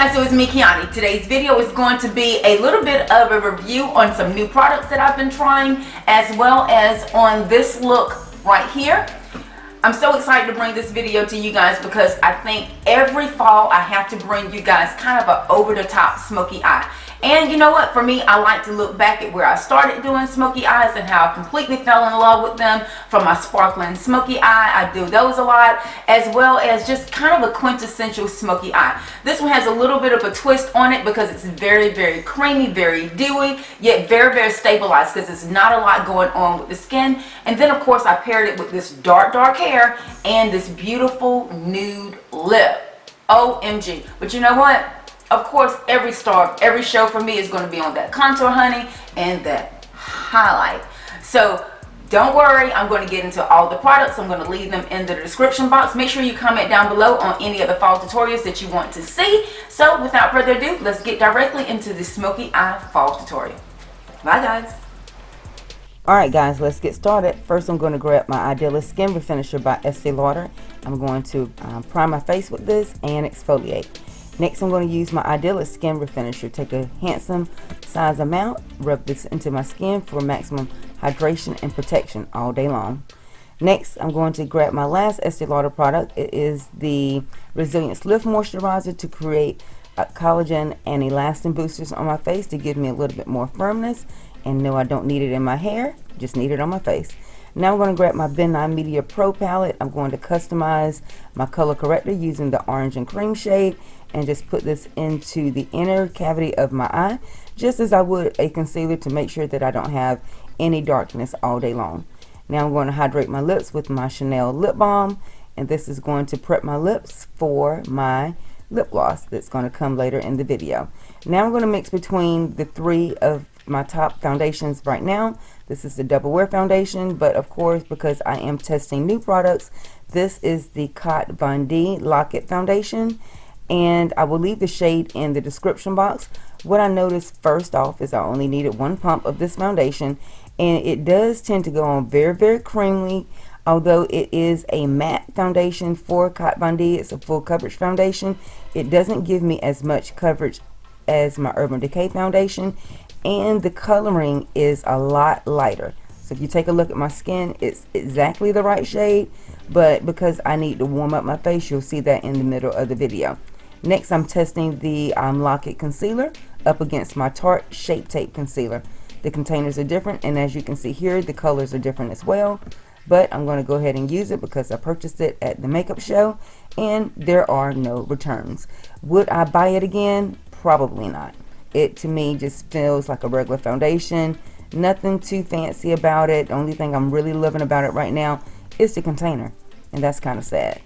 guys, so it's me, Kiani. Today's video is going to be a little bit of a review on some new products that I've been trying, as well as on this look right here. I'm so excited to bring this video to you guys because I think every fall I have to bring you guys kind of an over-the-top smoky eye. And you know what, for me, I like to look back at where I started doing smoky eyes and how I completely fell in love with them. From my sparkling smoky eye, I do those a lot, as well as just kind of a quintessential smoky eye. This one has a little bit of a twist on it because it's very, very creamy, very dewy, yet very, very stabilized because there's not a lot going on with the skin. And then, of course, I paired it with this dark, dark hair and this beautiful nude lip. OMG. But you know what? Of course, every show for me is going to be on that contour, honey, and that highlight. So don't worry, I'm going to get into all the products. I'm going to leave them in the description box. Make sure you comment down below on any of the fall tutorials that you want to see. So without further ado, let's get directly into the smoky eye fall tutorial. Bye, guys. Alright guys, let's get started. First I'm going to grab my Idealist Skin Refinisher by Estee Lauder. I'm going to prime my face with this and exfoliate. Next I'm going to use my Idealist Skin Refinisher. Take a handsome size amount, rub this into my skin for maximum hydration and protection all day long. Next I'm going to grab my last Estee Lauder product. It is the Resilience Lift Moisturizer to create collagen and elastin boosters on my face to give me a little bit more firmness. And no, I don't need it in my hair, just need it on my face. Now I'm going to grab my BenNye Media Pro palette. I'm going to customize my color corrector using the orange and cream shade and just put this into the inner cavity of my eye, just as I would a concealer, to make sure that I don't have any darkness all day long. Now I'm going to hydrate my lips with my Chanel lip balm, and this is going to prep my lips for my lip gloss that's going to come later in the video. Now I'm going to mix between the three of my top foundations right now. This is the Double Wear foundation, but of course, because I am testing new products, this is the Kat Von D Lock-It foundation, and I will leave the shade in the description box. What I noticed first off is I only needed one pump of this foundation, and it does tend to go on very, very creamily. Although it is a matte foundation for Kat Von D, it's a full coverage foundation, it doesn't give me as much coverage as my Urban Decay foundation, and the coloring is a lot lighter. So if you take a look at my skin, it's exactly the right shade, but because I need to warm up my face, you'll see that in the middle of the video. Next, I'm testing the Lock-It concealer up against my Tarte Shape Tape concealer. The containers are different, and as you can see here, the colors are different as well. But I'm going to go ahead and use it because I purchased it at the makeup show, and there are no returns. Would I buy it again? Probably not. It to me just feels like a regular foundation. Nothing too fancy about it. The only thing I'm really loving about it right now is the container, and that's kind of sad.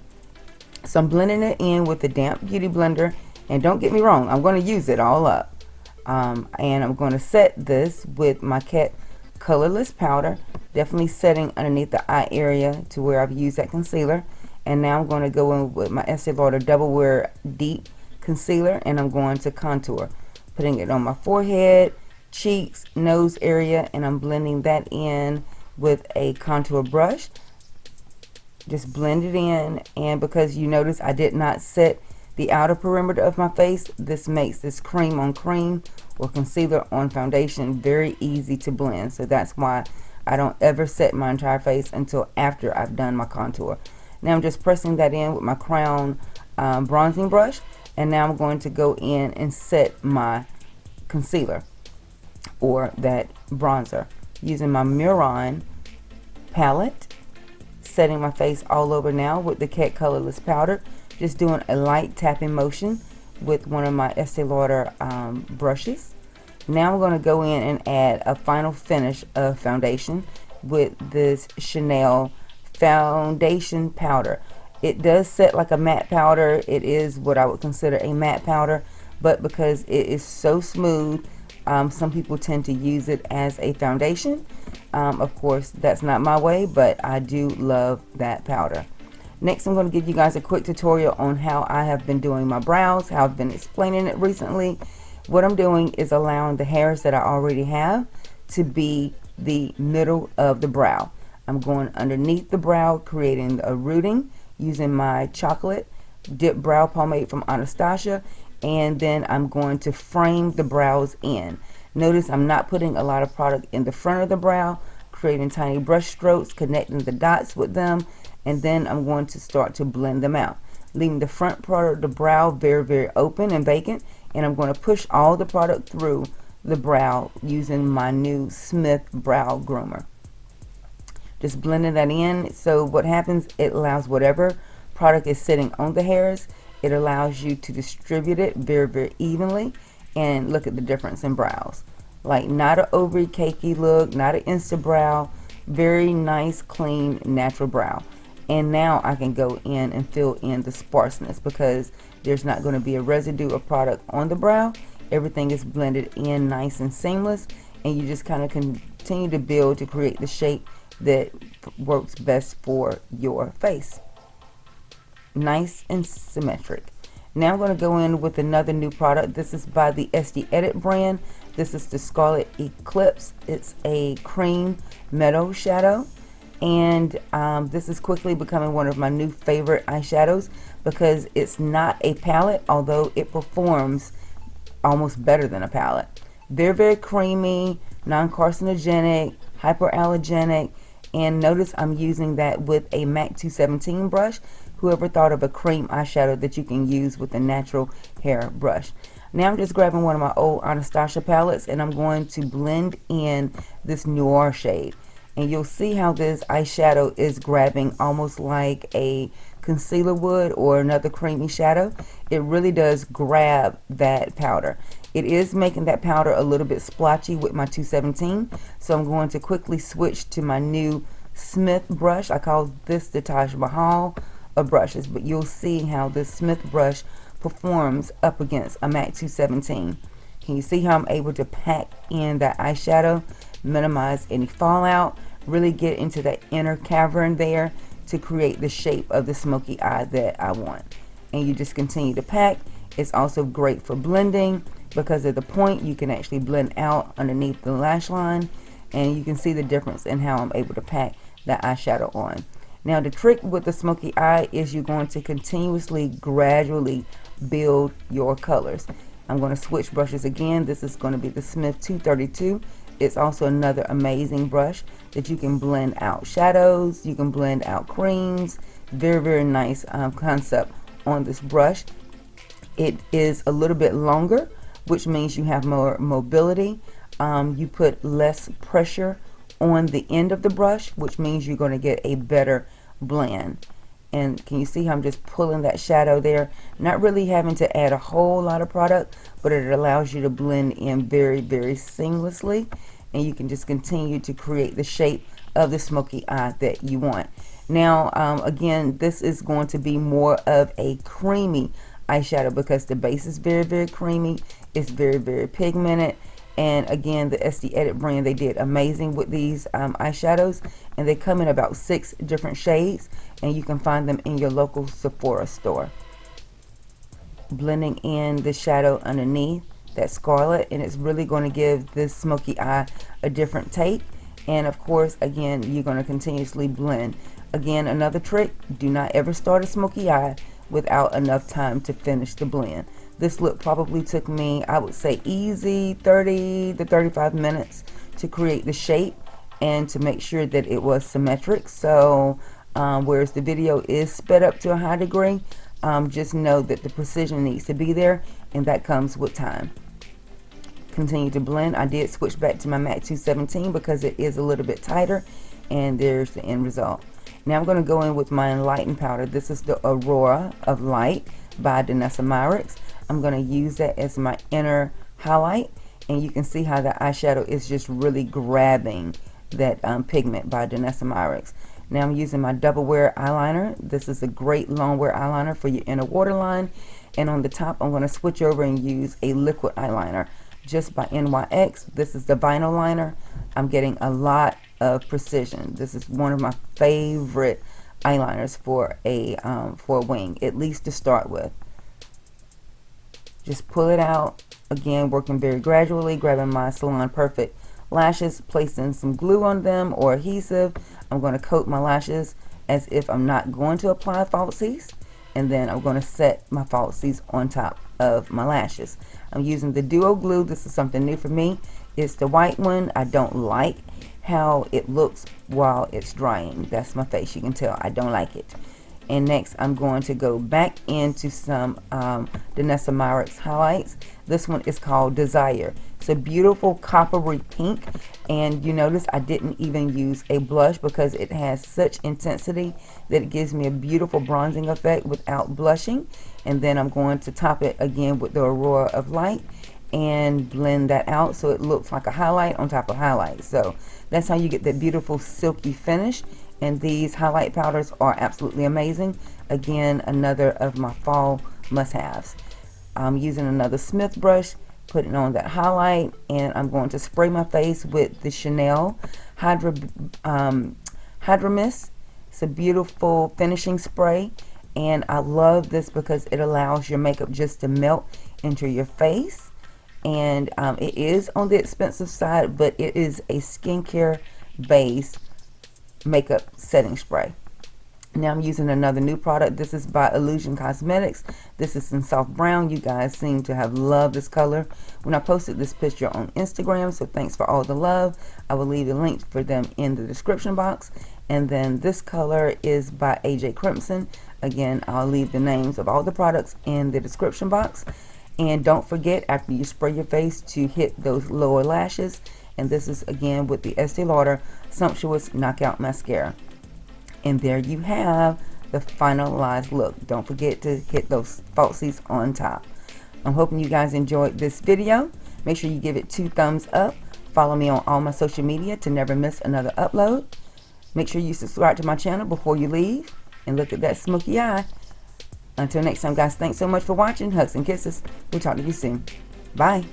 So I'm blending it in with the damp beauty blender, and don't get me wrong, I'm going to use it all up. And I'm going to set this with my Kett Colorless powder, definitely setting underneath the eye area to where I've used that concealer. And now I'm going to go in with my Estee Lauder Double Wear Deep Concealer, and I'm going to contour, putting it on my forehead, cheeks, nose area, and I'm blending that in with a contour brush. Just blend it in, and because you notice I did not set the outer perimeter of my face, this makes this cream on cream or concealer on foundation very easy to blend. So that's why I don't ever set my entire face until after I've done my contour. Now I'm just pressing that in with my Crown bronzing brush, and now I'm going to go in and set my concealer or that bronzer using my Mehron palette, setting my face all over now with the Kett Colorless powder, just doing a light tapping motion with one of my Estee Lauder brushes. Now I'm going to go in and add a final finish of foundation with this Chanel foundation powder. It does set like a matte powder. It is what I would consider a matte powder, but because it is so smooth, some people tend to use it as a foundation. Of course, that's not my way, but I do love that powder. Next, I'm going to give you guys a quick tutorial on how I have been doing my brows, how I've been explaining it recently. What I'm doing is allowing the hairs that I already have to be the middle of the brow. I'm going underneath the brow, creating a rooting using my chocolate dip brow pomade from Anastacia, and then I'm going to frame the brows in. Notice I'm not putting a lot of product in the front of the brow, creating tiny brush strokes, connecting the dots with them, and then I'm going to start to blend them out, leaving the front part of the brow very, very open and vacant, and I'm going to push all the product through the brow using my new Smith Brow Groomer. Just blending that in. So what happens, it allows whatever product is sitting on the hairs, it allows you to distribute it very, very evenly. And look at the difference in brows. Like, not an overly cakey look, not an insta brow, very nice, clean, natural brow. And now I can go in and fill in the sparseness because there's not going to be a residue of product on the brow. Everything is blended in nice and seamless, and you just kind of continue to build to create the shape that works best for your face. Nice and symmetric. Now I'm going to go in with another new product. This is by the Estee brand. This is the Scarlet Eclipse. It's a cream meadow shadow, and this is quickly becoming one of my new favorite eyeshadows because it's not a palette, although it performs almost better than a palette. Very, very creamy, non-carcinogenic, hypoallergenic, and notice I'm using that with a MAC 217 brush. Whoever thought of a cream eyeshadow that you can use with a natural hair brush. Now I'm just grabbing one of my old Anastacia palettes, and I'm going to blend in this Noir shade. And you'll see how this eyeshadow is grabbing almost like a concealer would or another creamy shadow. It really does grab that powder. It is making that powder a little bit splotchy with my 217. So I'm going to quickly switch to my new Smith brush. I call this the Taj Mahal of brushes, but you'll see how this Smith brush performs up against a MAC 217. Can you see how I'm able to pack in that eyeshadow, minimize any fallout, really get into that inner cavern there to create the shape of the smoky eye that I want. And you just continue to pack. It's also great for blending because of the point. You can actually blend out underneath the lash line, and you can see the difference in how I'm able to pack that eyeshadow on. Now the trick with the smoky eye is you're going to continuously, gradually build your colors. I'm going to switch brushes again. This is going to be the Smith 232. It's also another amazing brush that you can blend out shadows, you can blend out creams. Very, very nice concept on this brush. It is a little bit longer, which means you have more mobility. You put less pressure on the end of the brush, which means you're going to get a better blend. And can you see how I'm just pulling that shadow there, not really having to add a whole lot of product, but it allows you to blend in very, very seamlessly, and you can just continue to create the shape of the smoky eye that you want. Now again, this is going to be more of a creamy eyeshadow because the base is very, very creamy. It's very, very pigmented. And again, the Estee brand, they did amazing with these eyeshadows, and they come in about 6 different shades, and you can find them in your local Sephora store. Blending in the shadow underneath that Scarlet, and it's really going to give this smoky eye a different take. And of course, again, you're going to continuously blend. Again, another trick, do not ever start a smoky eye without enough time to finish the blend. This look probably took me, I would say, easy 30 to 35 minutes to create the shape and to make sure that it was symmetric. So whereas the video is sped up to a high degree, just know that the precision needs to be there, and that comes with time. Continue to blend. I did switch back to my MAC 217 because it is a little bit tighter, and there's the end result. Now I'm going to go in with my Enlightened powder. This is the Aurora of Light by Danessa Myricks. I'm going to use that as my inner highlight, and you can see how the eyeshadow is just really grabbing that pigment by Danessa Myricks. Now I'm using my double wear eyeliner. This is a great long wear eyeliner for your inner waterline, and on the top I'm going to switch over and use a liquid eyeliner just by NYX. This is the vinyl liner. I'm getting a lot of precision. This is one of my favorite eyeliners for a wing, at least to start with. Just pull it out. Again, working very gradually, grabbing my Salon Perfect lashes, placing some glue on them or adhesive. I'm going to coat my lashes as if I'm not going to apply falsies, and then I'm going to set my falsies on top of my lashes. I'm using the Duo Glue. This is something new for me. It's the white one. I don't like how it looks while it's drying. That's my face. You can tell I don't like it. And next I'm going to go back into some Danessa Myricks highlights. This one is called Desire. It's a beautiful coppery pink, and you notice I didn't even use a blush because it has such intensity that it gives me a beautiful bronzing effect without blushing. And then I'm going to top it again with the Aurora of Light and blend that out so it looks like a highlight on top of highlight. So that's how you get that beautiful silky finish. And these highlight powders are absolutely amazing. Again, another of my fall must-haves. I'm using another Smith brush, putting on that highlight, and I'm going to spray my face with the Chanel Hydra Mist. It's a beautiful finishing spray, and I love this because it allows your makeup just to melt into your face. And it is on the expensive side, but it is a skincare base makeup setting spray. Now I'm using another new product. This is by Illusion Cosmetics. This is in soft brown. You guys seem to have loved this color when I posted this picture on Instagram, so thanks for all the love. I will leave the links for them in the description box. And then this color is by AJ Crimson. Again, I'll leave the names of all the products in the description box. And don't forget, after you spray your face, to hit those lower lashes. And this is again with the Estee Lauder Sumptuous Knockout Mascara. And there you have the finalized look. Don't forget to hit those falsies on top. I'm hoping you guys enjoyed this video. Make sure you give it 2 thumbs up. Follow me on all my social media to never miss another upload. Make sure you subscribe to my channel before you leave. And look at that smoky eye. Until next time, guys, thanks so much for watching. Hugs and kisses. We'll talk to you soon. Bye.